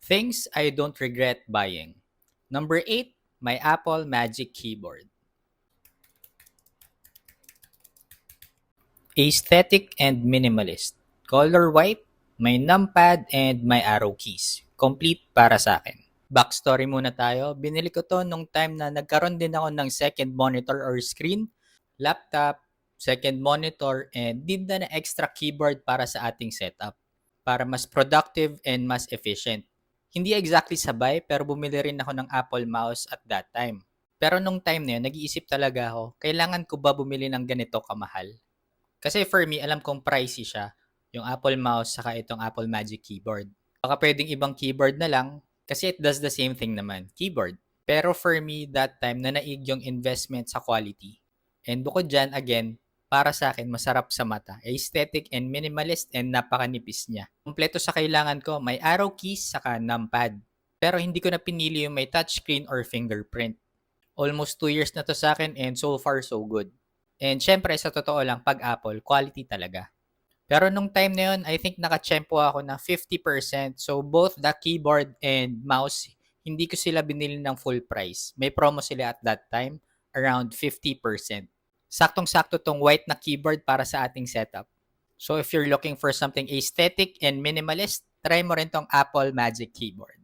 Things I don't regret buying. Number 8, my Apple Magic Keyboard. Aesthetic and minimalist. Color white, may numpad and may arrow keys. Complete para sa akin. Backstory muna tayo. Binili ko to nung time na nagkaroon din ako ng second monitor or screen, laptop, second monitor, and did na extra keyboard para sa ating setup. Para mas productive and mas efficient. Hindi exactly sabay pero bumili rin ako ng Apple mouse at that time. Pero nung time na yun, nag-iisip talaga ako, kailangan ko ba bumili ng ganito kamahal? Kasi for me, alam kong pricey siya, yung Apple mouse saka itong Apple Magic Keyboard. Baka pwedeng ibang keyboard na lang kasi it does the same thing naman, keyboard. Pero for me, that time, nanaig yung investment sa quality. And bukod dyan, again, para sa akin, masarap sa mata. Aesthetic and minimalist and napakanipis niya. Kompleto sa kailangan ko, may arrow keys saka numpad. Pero hindi ko na pinili yung may touchscreen or fingerprint. Almost 2 years na to sa akin and so far so good. And syempre, sa totoo lang, pag Apple, quality talaga. Pero nung time na yun, I think nakachempo ako na 50%. So both the keyboard and mouse, hindi ko sila binili ng full price. May promo sila at that time, around 50%. Saktong-sakto tong white na keyboard para sa ating setup. So if you're looking for something aesthetic and minimalist, try mo rin tong Apple Magic Keyboard.